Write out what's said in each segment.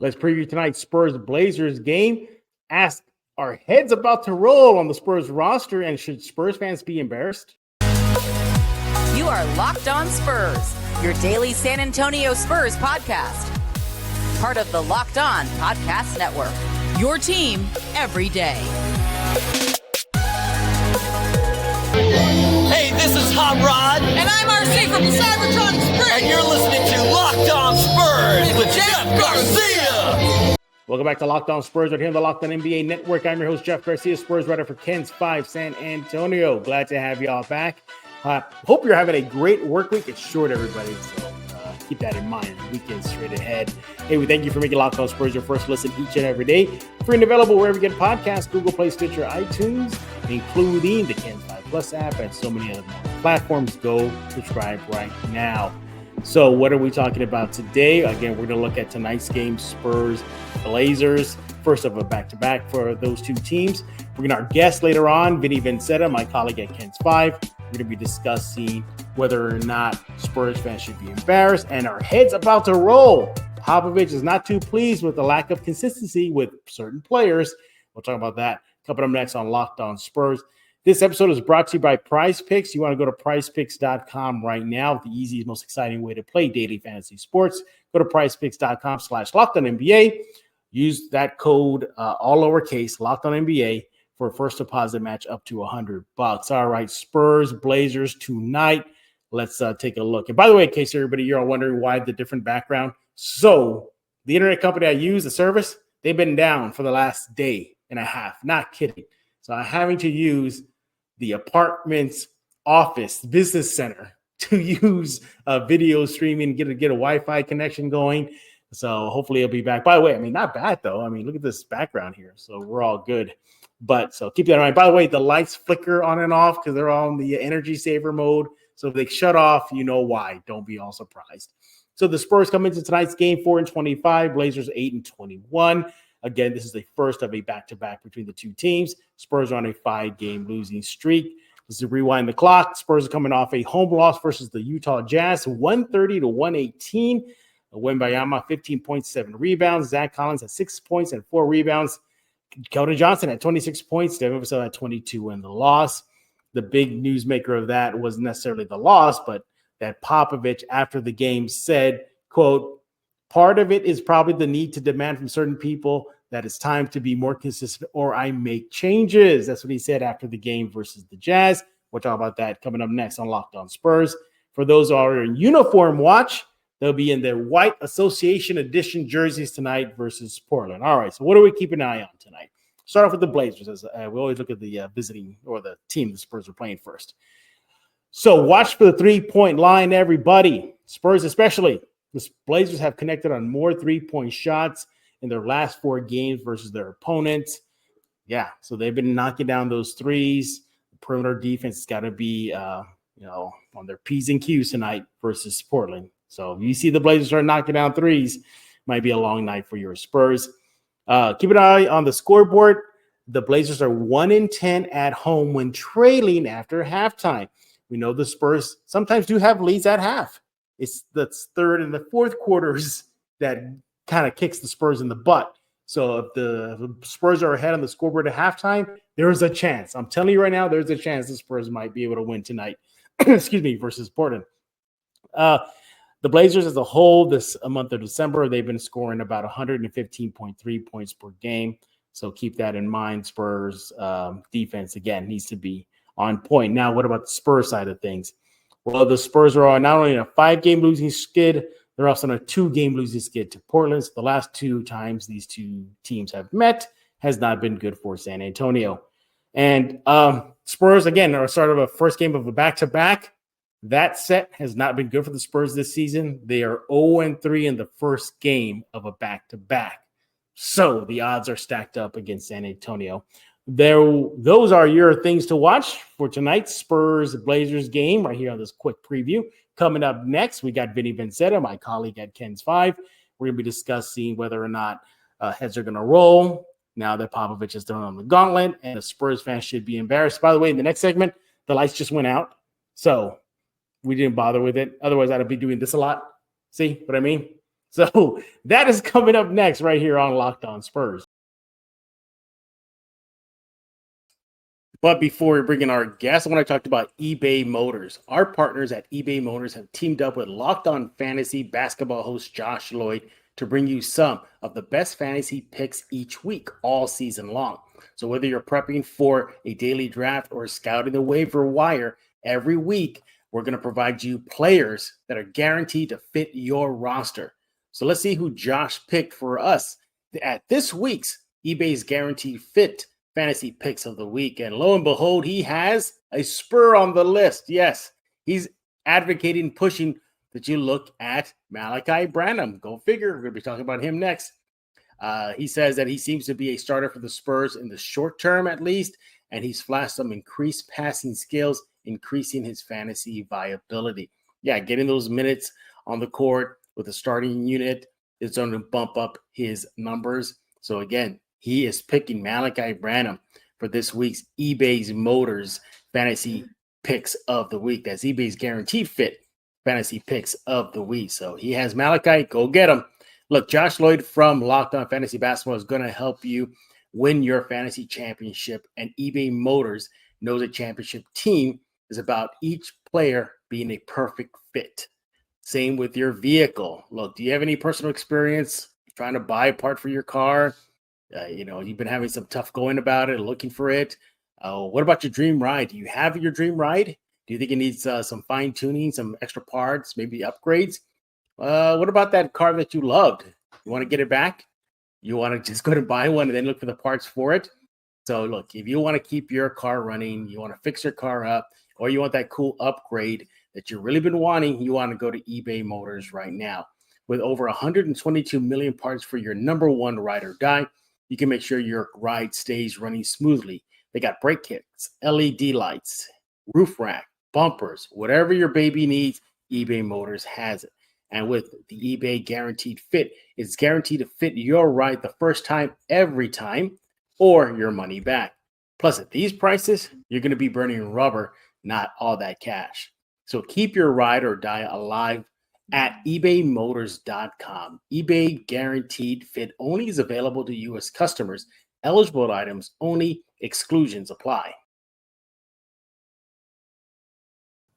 Let's preview tonight's Spurs-Blazers game. Ask, are heads about to roll on the Spurs roster, and should Spurs fans be embarrassed? You are Locked On Spurs, your daily San Antonio Spurs podcast. Part of the Locked On Podcast Network, your team every day. Hey, this is Hot Rod. And I'm RC from the Cybertron Springs. And you're listening to Locked On Spurs with Jeff Garcia. Welcome back to Locked On Spurs right here on the Locked On NBA Network. I'm your host, Jeff Garcia, Spurs writer for Ken's 5 San Antonio. Glad to have you all back. Hope you're having a great work week. It's short, everybody, so keep that in mind. The weekend straight ahead. Hey, we thank you for making Locked On Spurs your first listen each and every day. Free and available wherever you get podcasts, Google Play, Stitcher, iTunes, including the Ken's 5 Plus app and so many other platforms. Go subscribe right now. So what are we talking about today? Again, we're going to look at tonight's game, Spurs, Blazers. First of a back-to-back for those two teams. We're going to our guest later on, Vinnie Vinzetta, my colleague at Ken's 5. We're going to be discussing whether or not Spurs fans should be embarrassed, and our heads about to roll. Popovich is not too pleased with the lack of consistency with certain players. We'll talk about that coming up next on Locked On Spurs. This episode is brought to you by PrizePicks. You want to go to PrizePicks.com right now. The easiest, most exciting way to play daily fantasy sports. Go to PrizePicks.com/LockedOnNBA. Use that code, all lowercase, LockedOnNBA, for a first deposit match up to $100. All right, Spurs, Blazers tonight. Let's take a look. And by the way, in case everybody, you're all wondering why the different background. So the internet company I use, the service, they've been down for the last day and a half. Not kidding. So I'm having to use the apartment's office business center to use video streaming, get a Wi-Fi connection going. So hopefully it'll be back. By the way, I mean, not bad though. I mean, look at this background here. So we're all good. But so keep that in mind. By the way, the lights flicker on and off because they're all in the energy saver mode. So if they shut off, you know why. Don't be all surprised. So the Spurs come into tonight's game 4-25, Blazers 8-21. Again, this is the first of a back-to-back between the two teams. Spurs are on a 5-game losing streak. Let's rewind the clock. Spurs are coming off a home loss versus the Utah Jazz, 130-118. Wembayama, 15.7 rebounds. Zach Collins had 6 points and 4 rebounds. Keldon Johnson had 26 points. Devin Vassell had 22 in the loss. The big newsmaker of that wasn't necessarily the loss, but that Popovich after the game said, quote, part of it is probably the need to demand from certain people that it's time to be more consistent or I make changes. That's what he said after the game versus the Jazz. We'll talk about that coming up next on Locked On Spurs. For those who are in uniform watch, they'll be in their white Association Edition jerseys tonight versus Portland. All right, so what do we keep an eye on tonight? Start off with the Blazers. As we always look at the visiting or the team the Spurs are playing first. So watch for the three-point line, everybody. Spurs especially. The Blazers have connected on more three-point shots in their last 4 games versus their opponents. Yeah, so they've been knocking down those threes. The perimeter defense has got to be, on their P's and Q's tonight versus Portland. So if you see the Blazers start knocking down threes, might be a long night for your Spurs. Keep an eye on the scoreboard. The Blazers are 1-10 at home when trailing after halftime. We know the Spurs sometimes do have leads at half. It's the third and the fourth quarters that kind of kicks the Spurs in the butt. So if the Spurs are ahead on the scoreboard at halftime, there's a chance. I'm telling you right now, there's a chance the Spurs might be able to win tonight. Versus Portland. The Blazers as a whole this month of December, they've been scoring about 115.3 points per game. So keep that in mind. Spurs defense, again, needs to be on point. Now, what about the Spurs side of things? Well, the Spurs are on not only a 5-game losing skid, they're also on a 2-game losing skid to Portland. So the last 2 times these two teams have met has not been good for San Antonio. And Spurs, again, are sort of a first game of a back-to-back. That set has not been good for the Spurs this season. They are 0-3 in the first game of a back-to-back. So the odds are stacked up against San Antonio. Those are your things to watch for tonight's Spurs-Blazers game right here on this quick preview. Coming up next, we got Vinnie Vinzetta, my colleague at Ken's 5. We're going to be discussing whether or not heads are going to roll now that Popovich has thrown on the gauntlet, and the Spurs fans should be embarrassed. By the way, in the next segment, the lights just went out, so we didn't bother with it. Otherwise, I'd be doing this a lot. See what I mean? So that is coming up next right here on Locked On Spurs. But before we bring in our guests, I want to talk about eBay Motors. Our partners at eBay Motors have teamed up with Locked On Fantasy basketball host Josh Lloyd to bring you some of the best fantasy picks each week, all season long. So whether you're prepping for a daily draft or scouting the waiver wire, every week we're going to provide you players that are guaranteed to fit your roster. So let's see who Josh picked for us at this week's eBay's Guaranteed Fit Fantasy Picks of the Week. And lo and behold, he has a Spur on the list. Yes, he's advocating, pushing that you look at Malachi Branham. Go figure. We're going to be talking about him next. He says that he seems to be a starter for the Spurs in the short term, at least, and he's flashed some increased passing skills, increasing his fantasy viability. Yeah, getting those minutes on the court with the starting unit is going to bump up his numbers. So again, he is picking Malachi Branham for this week's eBay's Motors Fantasy Picks of the Week. That's eBay's Guaranteed Fit Fantasy Picks of the Week. So he has Malachi. Go get him. Look, Josh Lloyd from Locked On Fantasy Basketball is going to help you win your fantasy championship. And eBay Motors knows a championship team is about each player being a perfect fit. Same with your vehicle. Look, do you have any personal experience trying to buy a part for your car? You've been having some tough going about it, looking for it. What about your dream ride? Do you have your dream ride? Do you think it needs some fine tuning, some extra parts, maybe upgrades? What about that car that you loved? You want to get it back? You want to just go to buy one and then look for the parts for it? So look, if you want to keep your car running, you want to fix your car up, or you want that cool upgrade that you've really been wanting, you want to go to eBay Motors right now. With over 122 million parts for your number one ride or die, you can make sure your ride stays running smoothly. They got brake kits, LED lights, roof rack, bumpers, whatever your baby needs, eBay Motors has it. And with the eBay Guaranteed Fit, it's guaranteed to fit your ride the first time, every time, or your money back. Plus, at these prices, you're going to be burning rubber, not all that cash. So keep your ride or die alive at ebaymotors.com. eBay Guaranteed Fit only is available to U.S. customers. Eligible items only. Exclusions apply.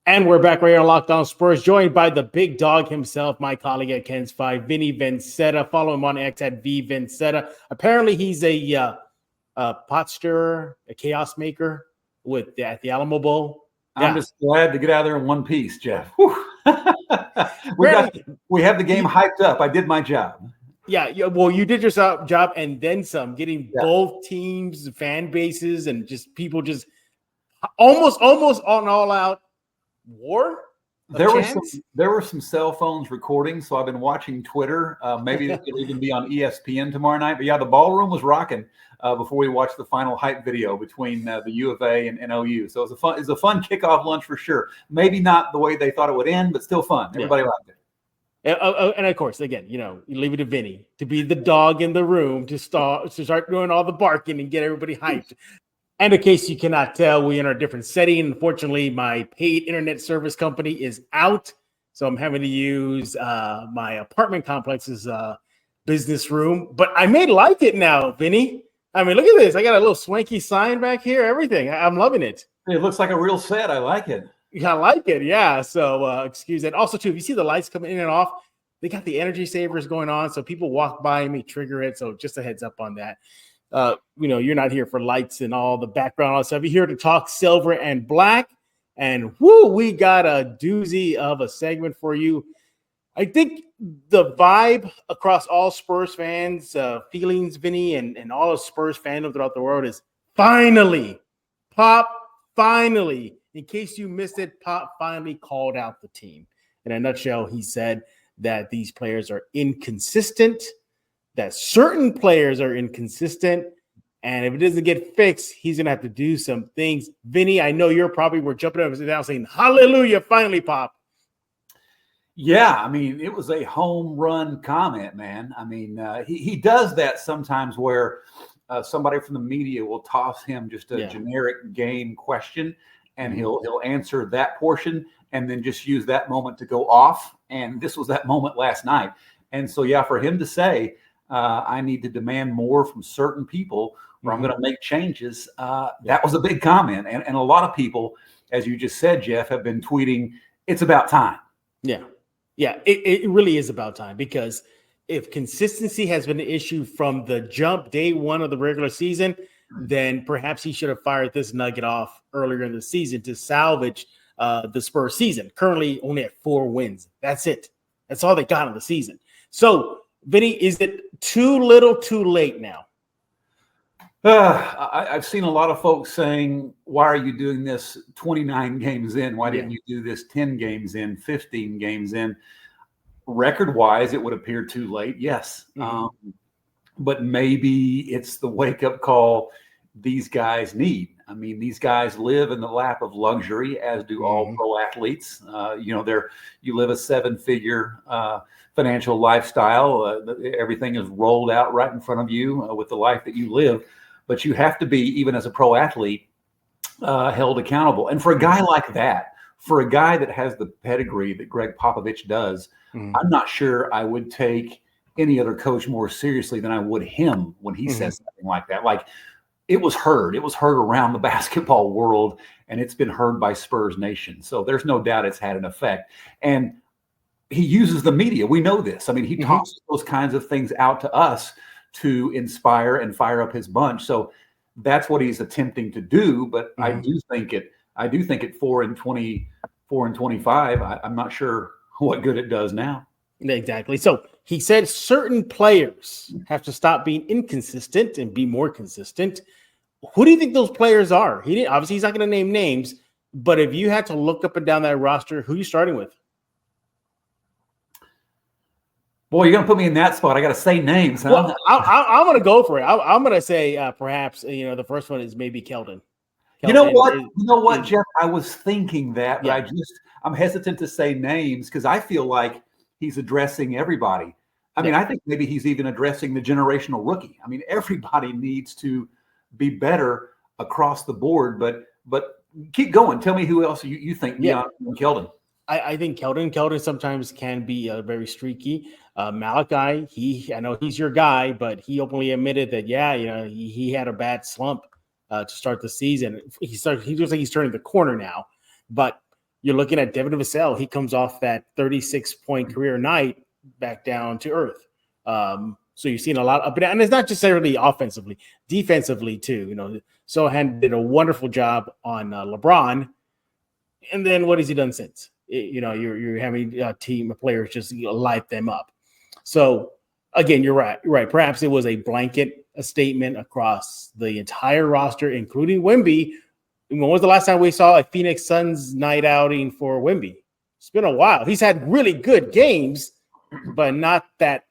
And we're back right here on Locked On Spurs, joined by the big dog himself, my colleague at Ken's 5, Vinnie Vinzetta. Follow him on X at VVinzetta. Apparently, he's a pot stirrer, a chaos maker at the Alamo Bowl. Yeah. I'm just glad to get out of there in one piece, Jeff. We have the game hyped up. I did my job. Yeah, well, you did your job and then some, getting both teams, fan bases, and just people just almost on all out war. There were some cell phones recording, so I've been watching Twitter. Maybe it'll even be on ESPN tomorrow night. But yeah, the ballroom was rocking before we watched the final hype video between the U of A and OU. So it was a fun kickoff lunch for sure. Maybe not the way they thought it would end, but still fun. Everybody liked it. And of course, again, you leave it to Vinny to be the dog in the room to start doing all the barking and get everybody hyped. And in case you cannot tell, we're in a different setting. Unfortunately, my paid internet service company is out, so I'm having to use my apartment complex's business room. But I may like it now, Vinny. I mean, look at this. I got a little swanky sign back here. Everything. I'm loving it. It looks like a real set. I like it. I like it. Yeah. So excuse that. Also, too, if you see the lights coming in and off, they got the energy savers going on. So people walk by and may trigger it. So just a heads up on that. You're not here for lights and all the background, all that stuff. You're here to talk silver and black. And we got a doozy of a segment for you. I think the vibe across all Spurs fans, feelings, Vinny, and all of Spurs fandom throughout the world is finally, Pop, finally. In case you missed it, Pop finally called out the team. In a nutshell, he said that these players are inconsistent, that certain players are inconsistent, and if it doesn't get fixed, he's going to have to do some things. Vinny, I know you're probably were jumping up and down saying, hallelujah, finally, Pop. Yeah, I mean, it was a home run comment, man. I mean, he does that sometimes where somebody from the media will toss him just a generic game question, and he'll answer that portion and then just use that moment to go off. And this was that moment last night. And so, yeah, for him to say, I need to demand more from certain people or I'm going to make changes, that was a big comment. And a lot of people, as you just said, Jeff, have been tweeting, it's about time. Yeah. Yeah, it really is about time, because if consistency has been an issue from the jump, day one of the regular season, then perhaps he should have fired this nugget off earlier in the season to salvage the Spurs season. Currently only at 4 wins. That's it. That's all they got in the season. So, Vinny, is it too little too late now? I've seen a lot of folks saying, why are you doing this 29 games in? Why didn't you do this 10 games in, 15 games in? Record-wise, it would appear too late, yes. But maybe it's the wake-up call these guys need. I mean, these guys live in the lap of luxury, as do all pro athletes. You live a 7-figure financial lifestyle. Everything is rolled out right in front of you with the life that you live. But you have to be, even as a pro athlete, held accountable. And for a guy like that, for a guy that has the pedigree that Gregg Popovich does, I'm not sure I would take any other coach more seriously than I would him when he says something like that. Like, it was heard. It was heard around the basketball world, and it's been heard by Spurs Nation. So there's no doubt it's had an effect. And he uses the media. We know this. I mean, he tosses those kinds of things out to us to inspire and fire up his bunch. So that's what he's attempting to do. But I do think at 4 and 25, I'm not sure what good it does now. Exactly. So he said certain players have to stop being inconsistent and be more consistent. Who do you think those players are? Obviously he's not going to name names, but if you had to look up and down that roster, who are you starting with? Boy, you're going to put me in that spot. I got to say names. Huh? Well, I'm going to go for it. I'm going to say perhaps, the first one is maybe Keldon. You know what, Jeff? I was thinking that, but I'm hesitant to say names because I feel like he's addressing everybody. I mean, I think maybe he's even addressing the generational rookie. I mean, everybody needs to be better across the board, but keep going. Tell me who else you think beyond Keldon. I think Keldon sometimes can be very streaky. Malachi, I know he's your guy, but he openly admitted that, he had a bad slump to start the season. He looks like he's turning the corner now, but you're looking at Devin Vassell. He comes off that 36-point career night back down to earth. So you've seen a lot of, and it's not just necessarily offensively, defensively too. Sohan did a wonderful job on LeBron. And then what has he done since? You're having a team of players just light them up. So again, you're right. Perhaps it was a statement across the entire roster, including Wemby. When was the last time we saw a Phoenix Suns night outing for Wemby? It's been a while. He's had really good games, but not that,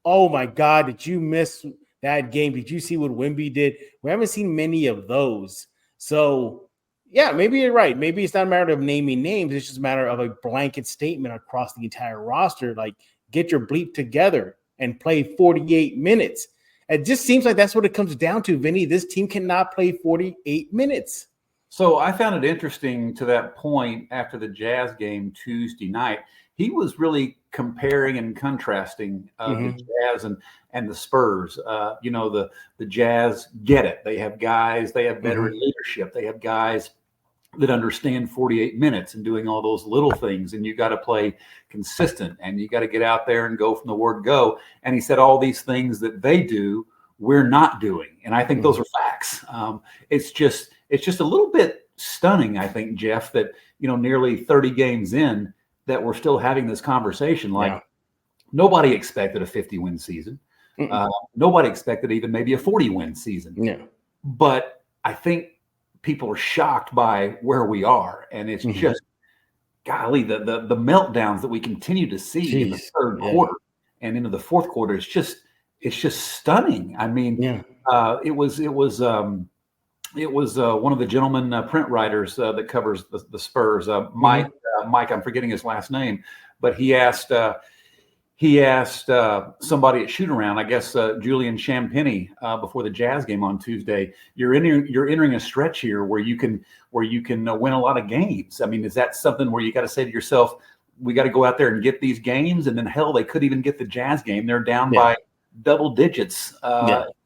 oh my God, did you miss that game? Did you see what Wemby did? We haven't seen many of those. So yeah, maybe you're right. Maybe it's not a matter of naming names. It's just a matter of a blanket statement across the entire roster. Like, get your bleep together and play 48 minutes. It just seems like that's what it comes down to, Vinny. This team cannot play 48 minutes. So I found it interesting to that point after the Jazz game Tuesday night. He was really comparing and contrasting the Jazz and the Spurs. The Jazz get it. They have guys. They have veteran leadership. They have guys that understand 48 minutes and doing all those little things. And you got to play consistent and you got to get out there and go from the word go. And he said all these things that they do, we're not doing. And I think those are facts. It's just a little bit stunning, I think, Jeff, that, nearly 30 games in that we're still having this conversation. Like nobody expected a 50-win season. Nobody expected even maybe a 40-win season. Yeah. But I think people are shocked by where we are. And it's just, golly, the meltdowns that we continue to see in the third quarter and into the fourth quarter. It's just stunning. I mean, it was one of the gentlemen print writers that covers the Spurs, Mike, I'm forgetting his last name, but he asked somebody at shoot around, I guess Julian Champagny, before the Jazz game on Tuesday, you're entering a stretch here where you can win a lot of games. I mean, is that something where you got to say to yourself, we got to go out there and get these games. And then hell, they could even get the Jazz game. They're down by double digits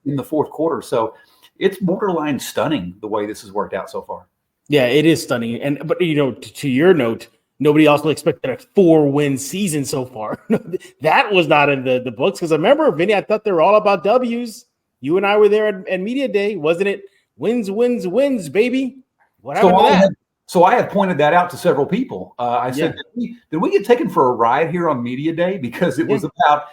in the fourth quarter. So it's borderline stunning the way this has worked out so far. Yeah, it is stunning. But to your note, nobody also expected a 4-win season so far. That was not in the books. Because I remember, Vinny, I thought they were all about W's. You and I were there at Media Day, wasn't it? Wins, baby. What happened to that? So I have pointed that out to several people. I said, did we get taken for a ride here on Media Day? Because it was about,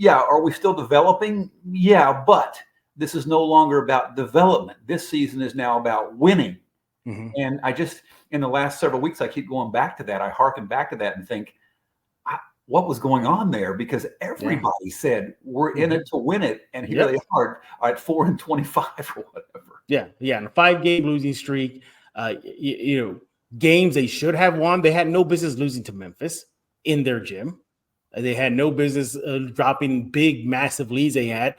are we still developing? Yeah, but this is no longer about development. This season is now about winning. Mm-hmm. And I just, in the last several weeks, I keep going back to that. I hearken back to that and think, what was going on there? Because everybody said we're in it to win it, and here they are at 4-25 or whatever. Yeah, and a 5-game losing streak. Games they should have won. They had no business losing to Memphis in their gym. They had no business dropping big, massive leads. They had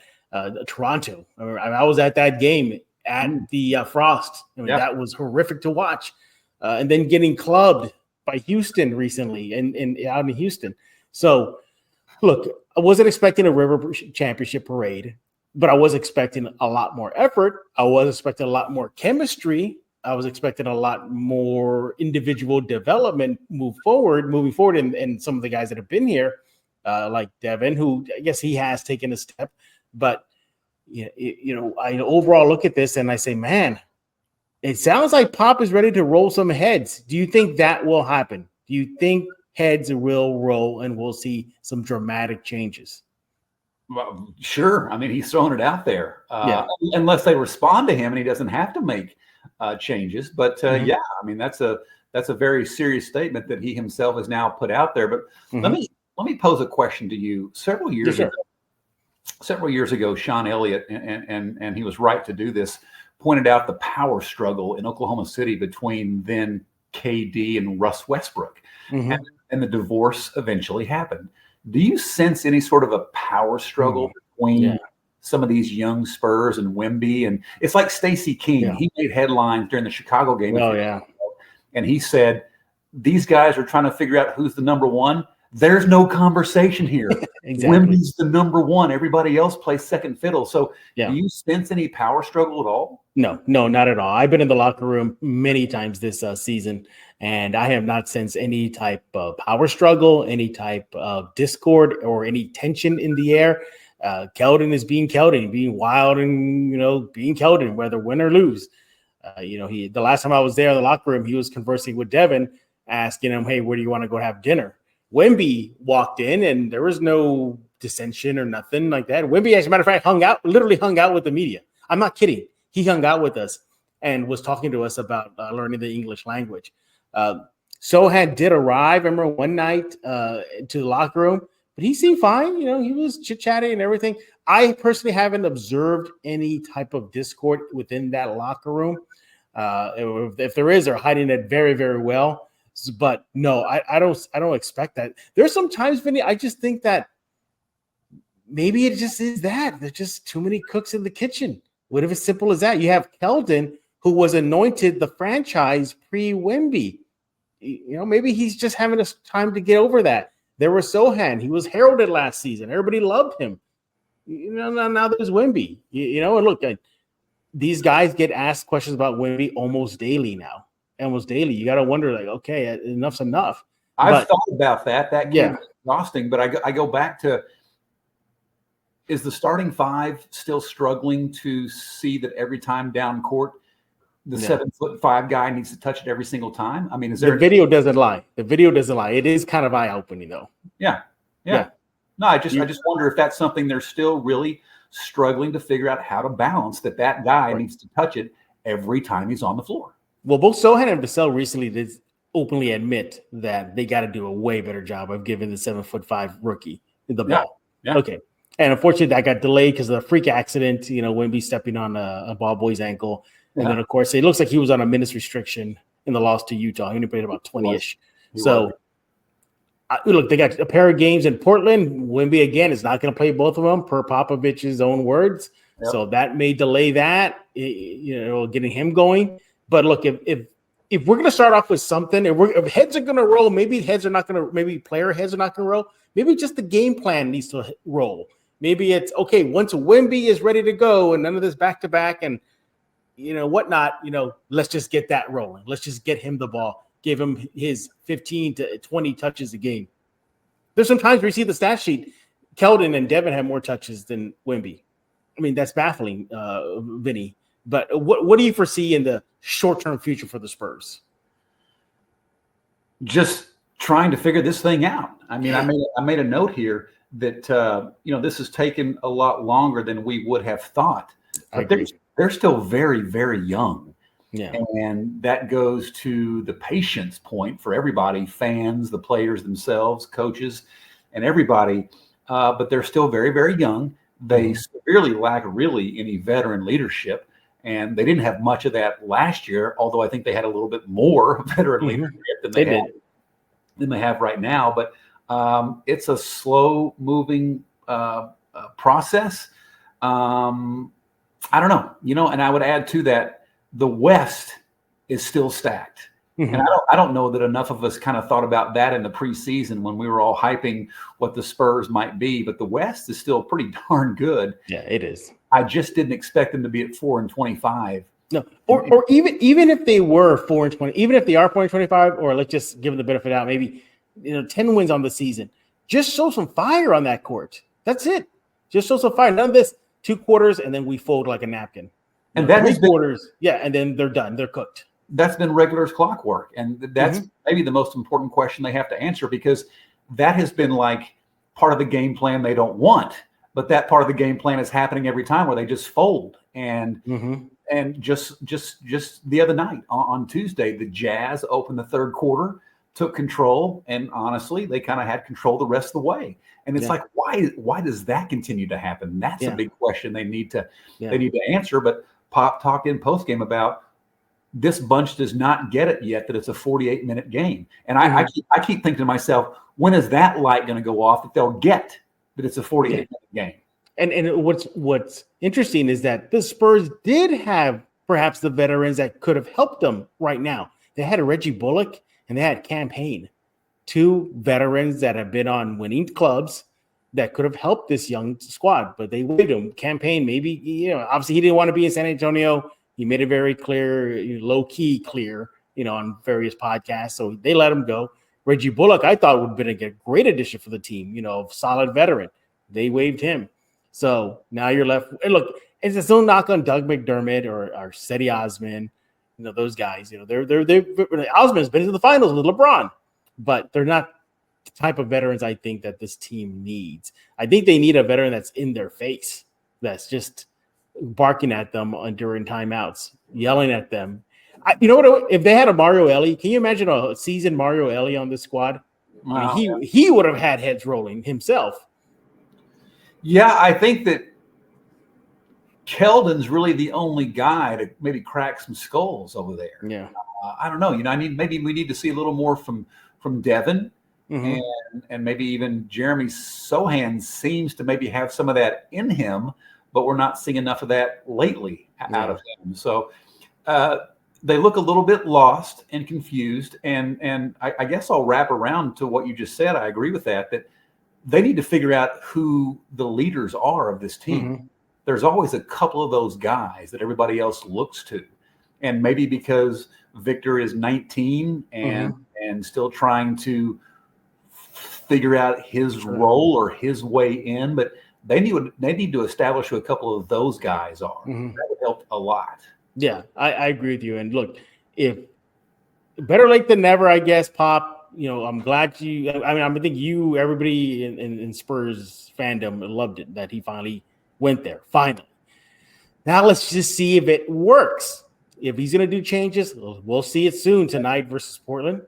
Toronto. I was at that game at the Frost. That was horrific to watch. And then getting clubbed by Houston recently and out in Houston. So, look, I wasn't expecting a River Championship parade, but I was expecting a lot more effort. I was expecting a lot more chemistry. I was expecting a lot more individual development moving forward, and some of the guys that have been here, like Devin, who I guess he has taken a step. But, I overall look at this and I say, man, it sounds like Pop is ready to roll some heads. Do you think that will happen? Do you think heads will roll and we'll see some dramatic changes? Well, sure. I mean, he's throwing it out there. Unless they respond to him and he doesn't have to make changes. But I mean, that's a very serious statement that he himself has now put out there. But let me pose a question to you. Several years ago, Sean Elliott, and he was right to do this, pointed out the power struggle in Oklahoma City between then KD and Russ Westbrook. And the divorce eventually happened. Do you sense any sort of a power struggle between some of these young Spurs and Wemby? And it's like Stacey King. Yeah. He made headlines during the Chicago game. And he said, these guys are trying to figure out who's the number one. There's no conversation here. Exactly. Wemby's the number one. Everybody else plays second fiddle. So do you sense any power struggle at all? No, not at all. I've been in the locker room many times this season, and I have not sensed any type of power struggle, any type of discord, or any tension in the air. Keldon is being Keldon, being wild and, being Keldon, whether win or lose. The last time I was there in the locker room, he was conversing with Devin, asking him, hey, where do you want to go have dinner? Wemby walked in and there was no dissension or nothing like that. Wemby, as a matter of fact, literally hung out with the media. I'm not kidding. He hung out with us and was talking to us about learning the English language. Sohan did arrive, I remember, one night to the locker room, but he seemed fine. He was chit-chatting and everything. I personally haven't observed any type of discord within that locker room. If there is, they're hiding it very, very well. But no, I don't expect that. There's some times, Vinny, I just think that maybe it just is that there's just too many cooks in the kitchen. What if it's simple as that? You have Keldon, who was anointed the franchise pre-Wemby. Maybe he's just having a time to get over that. There was Sohan. He was heralded last season. Everybody loved him. Now there's Wemby. And look, these guys get asked questions about Wemby almost daily now. Almost daily. You got to wonder, okay, enough's enough. I've thought about that. That can be exhausting, but I go back to, is the starting five still struggling to see that every time down court, the 7'5" guy needs to touch it every single time? I mean, is there the video doesn't lie. The video doesn't lie. It is kind of eye-opening, though. Yeah. No, I just wonder if that's something they're still really struggling to figure out how to balance, that guy needs to touch it every time he's on the floor. Well, both Sohan and Vassell recently did openly admit that they got to do a way better job of giving the 7'5" rookie the ball. Yeah. Okay. And unfortunately, that got delayed because of the freak accident, Wemby stepping on a ball boy's ankle. And then, of course, it looks like he was on a minutes restriction in the loss to Utah. He only played about 20-ish. So, look, they got a pair of games in Portland. Wemby, again, is not going to play both of them, per Popovich's own words. Yep. So that may delay that, getting him going. But look, if if we're going to start off with something, if heads are going to roll, maybe player heads are not going to roll. Maybe just the game plan needs to roll. Maybe it's okay once Wemby is ready to go and none of this back-to-back and whatnot. Let's just get that rolling. Let's just get him the ball. Give him his 15 to 20 touches a game. There's some times where you see the stat sheet, Keldon and Devin have more touches than Wemby. I mean, that's baffling, Vinny. But what do you foresee in the short-term future for the Spurs? Just trying to figure this thing out. I mean, I made a note here that this has taken a lot longer than we would have thought. But they're still very, very young. Yeah. And that goes to the patience point for everybody, fans, the players themselves, coaches, and everybody. But they're still very, very young. They severely lack really any veteran leadership. And they didn't have much of that last year, although I think they had a little bit more veteran leadership than they have right now. But it's a slow-moving process. I don't know, and I would add to that, the West is still stacked. And I don't know that enough of us kind of thought about that in the preseason when we were all hyping what the Spurs might be. But the West is still pretty darn good. Yeah, it is. I just didn't expect them to be at 4-25. No, or even if they were 4-20, even if they are 4-25, or let's just give them the benefit out, maybe 10 wins on the season. Just show some fire on that court. That's it. Just show some fire. None of this 2 quarters and then we fold like a napkin. And that 3 quarters, and then they're done. They're cooked. That's been regulars clockwork, and that's maybe the most important question they have to answer, because that has been like part of the game plan they don't want. But that part of the game plan is happening every time where they just fold. And just the other night on Tuesday, the Jazz opened the third quarter, took control, and honestly, they kind of had control the rest of the way. And it's like, why does that continue to happen? That's a big question they need to answer. But Pop talked in postgame about this bunch does not get it yet that it's a 48-minute game. And I keep thinking to myself, when is that light going to go off that they'll get that it's a 48-minute game? And what's interesting is that the Spurs did have perhaps the veterans that could have helped them right now. They had a Reggie Bullock and they had Cam Payne, 2 veterans that have been on winning clubs that could have helped this young squad, but they waived him. Cam Payne, maybe, obviously he didn't want to be in San Antonio. He made it very clear, low-key clear, on various podcasts. So they let him go. Reggie Bullock, I thought would have been a great addition for the team, solid veteran. They waived him. So now you're left. And look, it's no knock on Doug McDermott or Cedi Osman, those guys. Osman's been to the finals with LeBron, but they're not the type of veterans I think that this team needs. I think they need a veteran that's in their face, that's just barking at them during timeouts, yelling at them. If they had a Mario Elie, can you imagine a seasoned Mario Elie on this squad? Wow. I mean, he would have had heads rolling himself. Yeah, I think that Keldon's really the only guy to maybe crack some skulls over there. Yeah, I don't know. Maybe we need to see a little more from Devin, and maybe even Jeremy Sohan seems to maybe have some of that in him, but we're not seeing enough of that lately out of him. So they look a little bit lost and confused. And I guess I'll wrap around to what you just said. I agree with that they need to figure out who the leaders are of this team. There's always a couple of those guys that everybody else looks to. And maybe because Victor is 19 and still trying to figure out his role or his way in, but they need to establish who a couple of those guys are. That would help a lot. Yeah, I agree with you. And look, if better late than never, I guess, Pop. I'm glad I think everybody in Spurs fandom loved it that he finally went there. Finally. Now let's just see if it works. If he's going to do changes, we'll see it soon tonight versus Portland.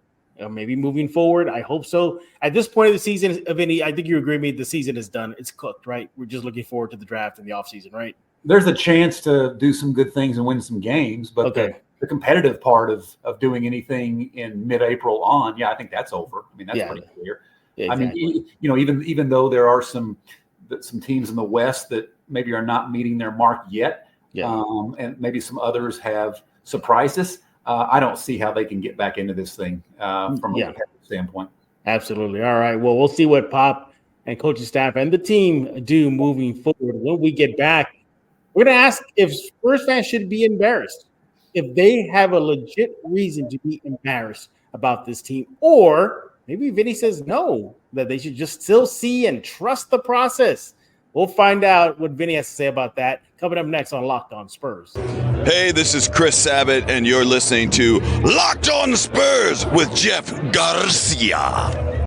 Maybe moving forward. I hope so. At this point of the season, Vinny, I think you agree with me. The season is done. It's cooked, right? We're just looking forward to the draft and the offseason, right? There's a chance to do some good things and win some games, but the competitive part of doing anything in mid-April on, I think that's over. I mean, that's pretty clear. Yeah, exactly. I mean, even though there are some teams in the West that maybe are not meeting their mark yet, and maybe some others have surprised us, I don't see how they can get back into this thing from a competitive standpoint. Absolutely. All right. Well, we'll see what Pop and coaching staff and the team do moving forward. When we get back, we're going to ask if Spurs fans should be embarrassed, if they have a legit reason to be embarrassed about this team, or maybe Vinny says no, that they should just still see and trust the process. We'll find out what Vinny has to say about that coming up next on Locked On Spurs. Hey, this is Chris Sabat, and you're listening to Locked On Spurs with Jeff Garcia.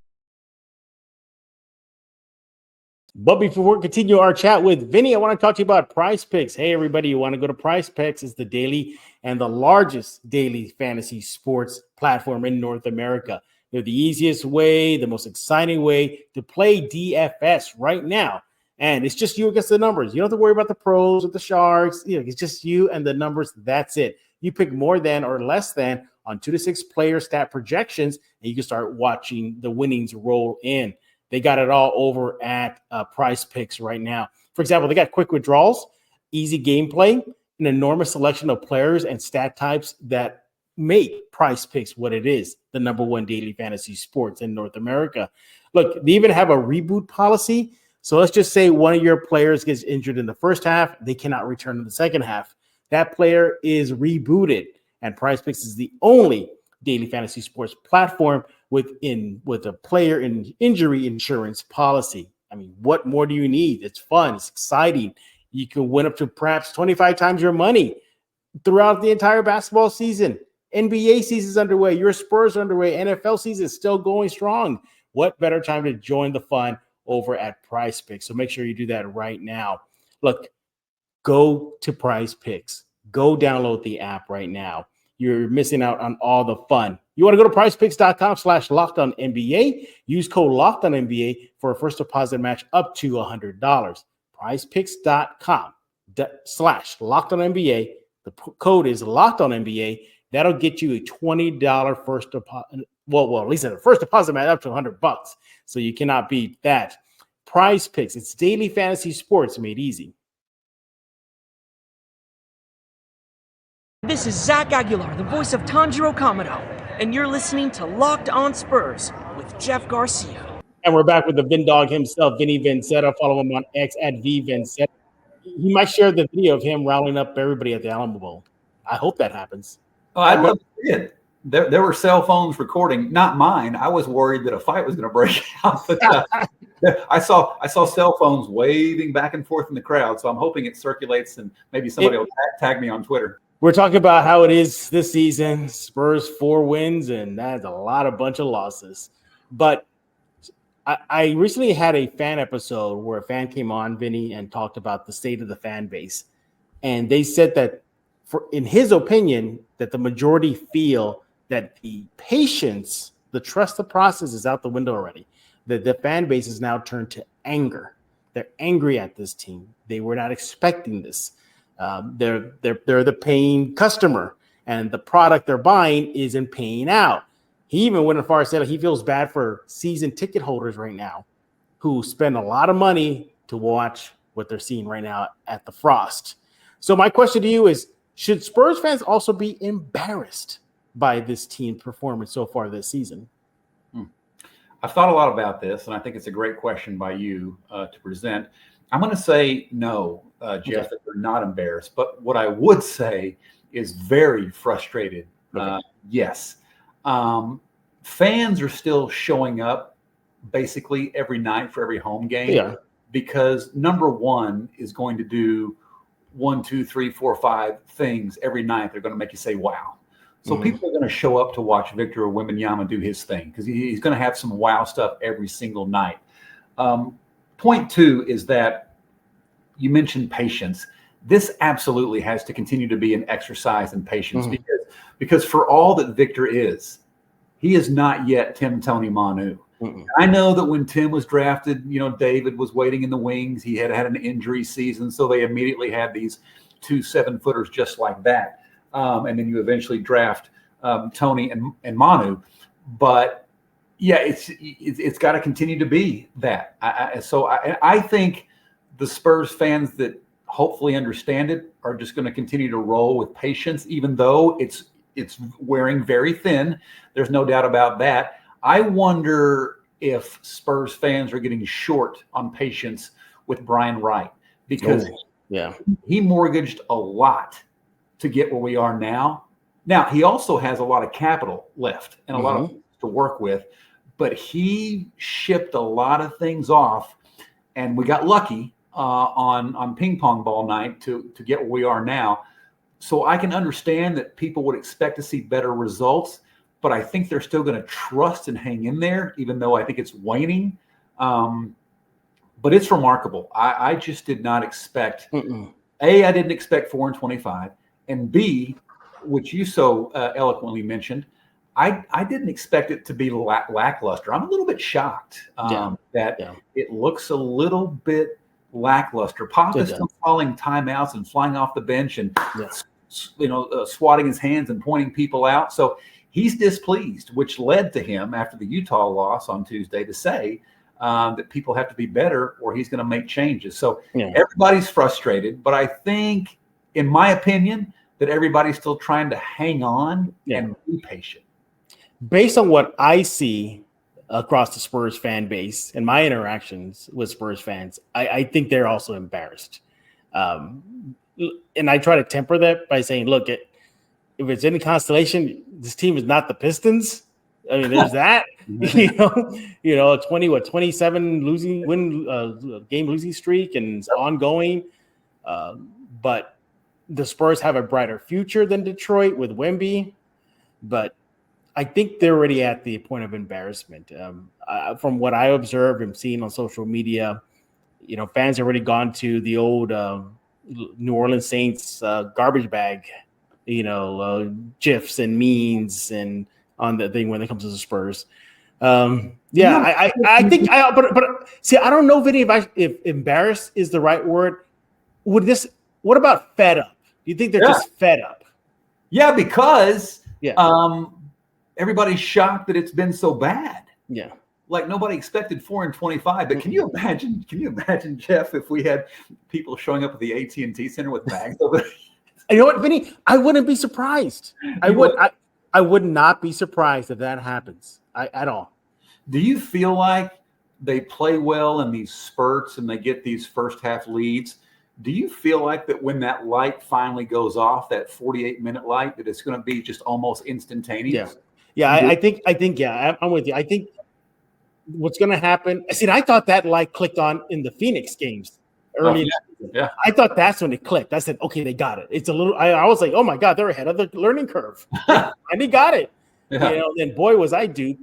But before we continue our chat with Vinny, I want to talk to you about PrizePicks. Hey, everybody, you want to go to PrizePicks? It's the daily and the largest daily fantasy sports platform in North America. They're the easiest way, the most exciting way to play DFS right now. And it's just you against the numbers. You don't have to worry about the pros or the sharks. It's just you and the numbers. That's it. You pick more than or less than on 2 to 6 player stat projections, and you can start watching the winnings roll in. They got it all over at PrizePicks right now. For example, they got quick withdrawals, easy gameplay, an enormous selection of players and stat types that make PrizePicks what it is, the number one daily fantasy sports in North America. Look, they even have a reboot policy. So let's just say one of your players gets injured in the first half. They cannot return in the second half. That player is rebooted. And PrizePicks is the only daily fantasy sports platform with a player injury insurance policy. I mean, what more do you need? It's fun. It's exciting. You can win up to perhaps 25 times your money throughout the entire basketball season. NBA season's underway. Your Spurs are underway. NFL season is still going strong. What better time to join the fun over at PrizePicks? So make sure you do that right now. Look, go to PrizePicks. Go download the app right now. You're missing out on all the fun. You want to go to PrizePicks.com/LockedOnNBA. Use code LockedOnNBA for a first deposit match up to $100. PrizePicks.com/LockedOnNBA. The code is LockedOnNBA. That'll get you a $20 first deposit. Well, at least a first deposit match up to $100. So you cannot beat that. PrizePicks. It's daily fantasy sports made easy. This is Zach Aguilar, the voice of Tanjiro Kamado, and you're listening to Locked On Spurs with Jeff Garcia. And we're back with the Vin Dog himself, Vinnie Vinzetta. Follow him on X at VVinzetta. He might share the video of him rounding up everybody at the Alamo Bowl. I hope that happens. Oh, I'd love to see it. There were cell phones recording, not mine. I was worried that a fight was going to break out. But I saw cell phones waving back and forth in the crowd. So I'm hoping it circulates and maybe somebody will tag me on Twitter. We're talking about how it is this season. Spurs 4 wins, and that's a bunch of losses. But I recently had a fan episode where a fan came on, Vinny, and talked about the state of the fan base. And they said that, in his opinion, that the majority feel that the patience, the trust the process is out the window already. That the fan base is now turned to anger. They're angry at this team. They were not expecting this. They're the paying customer, and the product they're buying isn't paying out. He even went as far as said he feels bad for season ticket holders right now who spend a lot of money to watch what they're seeing right now at the Frost. So my question to you is, should Spurs fans also be embarrassed by this team's performance so far this season? I've thought a lot about this, and I think it's a great question by you to present. I'm going to say no, Jeff, that they're not embarrassed. But what I would say is very frustrated. Yes. Fans are still showing up basically every night for every home game because number one is going to do 1, 2, 3, 4, 5 things every night. They're going to make you say, wow. So people are going to show up to watch Victor Wembanyama do his thing because he's going to have some wow stuff every single night. Point two is that you mentioned patience. This absolutely has to continue to be an exercise in patience because for all that Victor is, he is not yet Tim Tony Manu. I know that when Tim was drafted, David was waiting in the wings. He had an injury season, so they immediately had these 2 7-footers just like that. And then you eventually draft Tony and Manu. But, yeah, it's got to continue to be that. I think the Spurs fans that hopefully understand it are just going to continue to roll with patience, even though it's it's wearing very thin. There's no doubt about that. I wonder if Spurs fans are getting short on patience with Brian Wright, because he mortgaged a lot to get where we are now. Now, he also has a lot of capital left and a lot of to work with, but he shipped a lot of things off, and we got lucky on ping pong ball night to get where we are now. So I can understand that people would expect to see better results, but I think they're still going to trust and hang in there, even though I think it's waning. But it's remarkable. I just did not expect. A, I didn't expect 4-25, and B, which you so eloquently mentioned, I didn't expect it to be lackluster. I'm a little bit shocked that it looks a little bit lackluster. Pop is still calling timeouts and flying off the bench and swatting his hands and pointing people out. So he's displeased, which led to him after the Utah loss on Tuesday to say that people have to be better or he's going to make changes. So everybody's frustrated, but I think, in my opinion, that everybody's still trying to hang on and be patient. Based on what I see across the Spurs fan base and my interactions with Spurs fans, I think they're also embarrassed. And I try to temper that by saying, look, if it's any constellation, this team is not the Pistons. I mean, there's that, 27 game losing streak, and it's ongoing. But the Spurs have a brighter future than Detroit with Wemby. But I think they're already at the point of embarrassment. From what I observed and seen on social media, fans have already gone to the old New Orleans Saints garbage bag, GIFs and memes and on the thing when it comes to the Spurs. I think see, I don't know, Vinny, if embarrassed is the right word. What about fed up? Do you think they're just fed up? Yeah, because everybody's shocked that it's been so bad. Yeah. Like nobody expected 4-25, but can you imagine, Jeff, if we had people showing up at the AT&T Center with bags over there? You know what, Vinny? I wouldn't be surprised. I would not be surprised if that happens at all. Do you feel like they play well in these spurts and they get these first half leads? Do you feel like that when that light finally goes off, that 48-minute light, that it's going to be just almost instantaneous? Yeah. I think, I'm with you. I think what's going to happen. See, I thought that light clicked on in the Phoenix games early. Yeah. I thought that's when it clicked. I said, okay, they got it. It's a little. I was like, oh my God, they're ahead of the learning curve, and he got it. Yeah. Then boy, was I duped.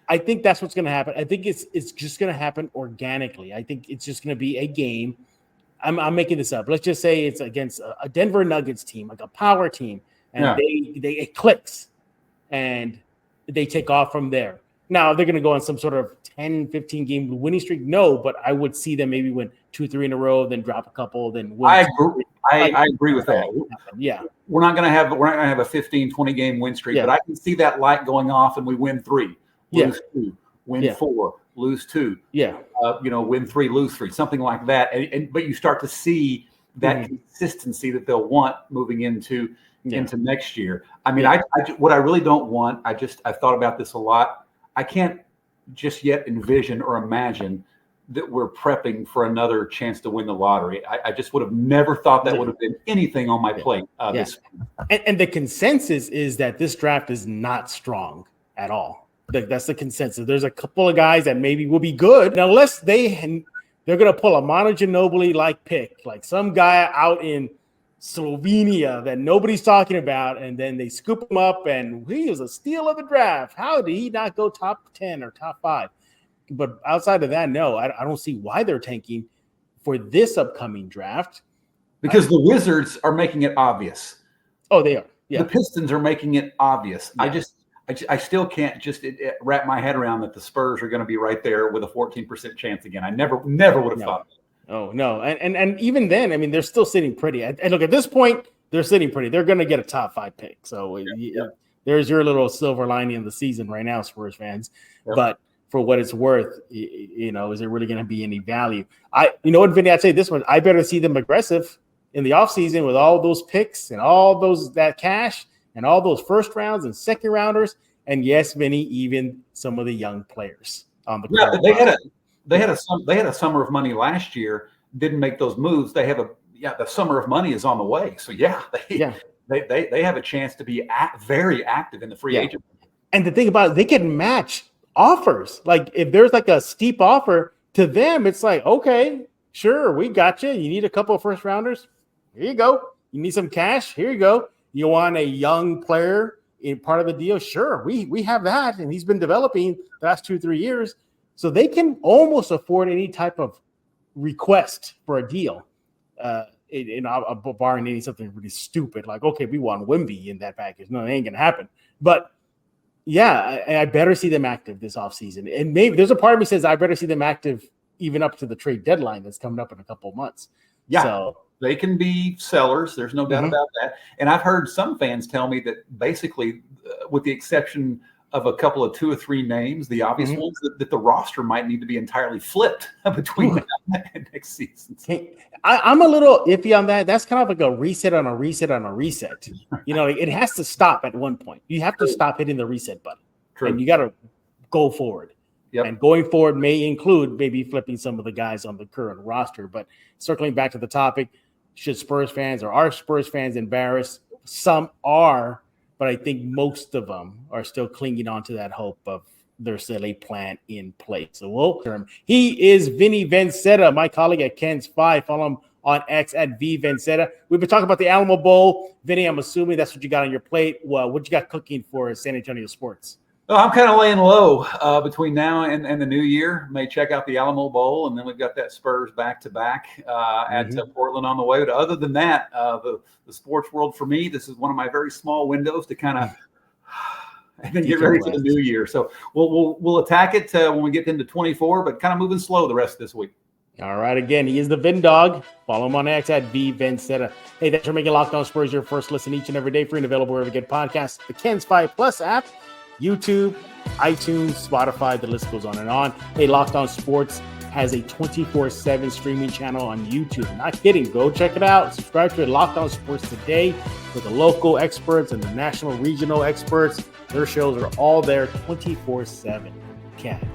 I think that's what's going to happen. I think it's just going to happen organically. I think it's just going to be a game. I'm making this up. Let's just say it's against a Denver Nuggets team, like a power team, and it clicks, and they take off from there. Now they're going to go on some sort of 10, 15 game winning streak. No, but I would see them maybe win 2-3 in a row, then drop a couple, then win. I agree with that. Yeah. We're not going to have a 15, 20 game win streak, but I can see that light going off and we win 3, lose 2, win 4, lose 2. Yeah. Win 3, lose 3, something like that. But you start to see that consistency that they'll want moving into next year. I mean, what I really don't want, I've thought about this a lot. I can't just yet envision or imagine that we're prepping for another chance to win the lottery. I just would have never thought that would have been anything on my plate. And the consensus is that this draft is not strong at all. That's the consensus. There's a couple of guys that maybe will be good, now, unless they're going to pull a Manu Ginobili-like pick, like some guy out in Slovenia that nobody's talking about, and then they scoop him up, and he was a steal of the draft. How did he not go top 10 or top 5? But outside of that, no, I don't see why they're tanking for this upcoming draft. Because the Wizards are making it obvious. Oh, they are. Yeah. The Pistons are making it obvious. Yeah. I still can't just wrap my head around that the Spurs are going to be right there with a 14% chance again. I never would have thought that. Oh, no. And even then, I mean, they're still sitting pretty. And look, at this point, they're sitting pretty. They're going to get a top 5 pick. So there's your little silver lining of the season right now, Spurs fans. Yep. But for what it's worth, is there really going to be any value? You know what, Vinny, I'd say this one. I better see them aggressive. in the offseason with all those picks and all that cash and all those first rounds and second rounders. And yes, Vinny, even some of the young players on the court. They had a summer of money last year, didn't make those moves. The summer of money is on the way. So they have a chance to be very active in the free agent. And the thing about it, they can match offers. Like if there's like a steep offer to them, it's like, okay, sure, we got you. You need a couple of first rounders? Here you go. You need some cash? Here you go. You want a young player in part of the deal? Sure, we have that. And he's been developing the last 2-3 years. So they can almost afford any type of request for a deal. Barring any something really stupid, like, okay, we want Wemby in that package. No, it ain't going to happen. But yeah, I better see them active this offseason. And maybe there's a part of me says I better see them active even up to the trade deadline that's coming up in a couple of months. Yeah, so they can be sellers. There's no doubt about that. And I've heard some fans tell me that basically, with the exception of a couple of 2 or 3 names, the obvious ones, that the roster might need to be entirely flipped between now and next season. I'm a little iffy on that. That's kind of like a reset on a reset on a reset. It has to stop at one point. You have to stop hitting the reset button. True. And you got to go forward. Yep. And going forward may include maybe flipping some of the guys on the current roster. But circling back to the topic, should Spurs fans or are Spurs fans embarrassed? Some are, but I think most of them are still clinging on to that hope of there's still a plan in place. So he is Vinnie Vinzetta, my colleague at Ken's 5. Follow him on X at VVinzetta. We've been talking about the Alamo Bowl. Vinny, I'm assuming that's what you got on your plate. Well, what you got cooking for San Antonio Sports? Well, I'm kind of laying low between now and the new year. May check out the Alamo Bowl, and then we've got that Spurs back-to-back at Portland on the way. But other than that, the sports world for me, this is one of my very small windows to kind of and then get ready for the new year. So we'll attack it when we get into 24, but kind of moving slow the rest of this week. All right, again, he is the Vin Dog. Follow him on X at VVinzetta. Hey, thanks for making Locked On Spurs your first listen each and every day, free and available wherever you get podcasts. The Ken's 5 Plus app, YouTube, iTunes, Spotify, the list goes on and on. Hey, Locked On Sports has a 24/7 streaming channel on YouTube. Not kidding. Go check it out. Subscribe to it. Locked On Sports today with the local experts and the national regional experts. Their shows are all there 24/7.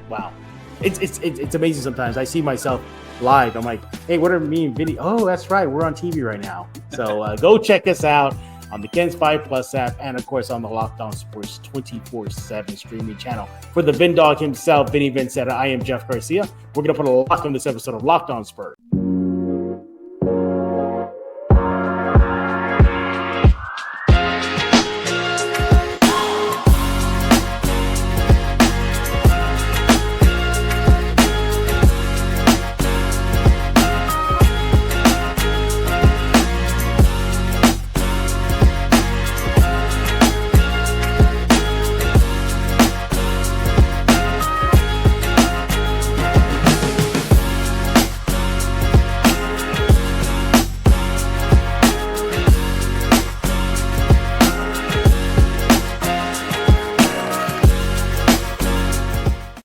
Wow. It's amazing sometimes. I see myself live. I'm like, hey, what are me and Vinny? Oh, that's right. We're on TV right now. So go check us out on the Ken's 5 Plus app, and of course on the Locked On Sports 24/7 streaming channel. For the Vin Dog himself, Vinnie Vinzetta, I am Jeff Garcia. We're going to put a lock on this episode of Locked On Spurs.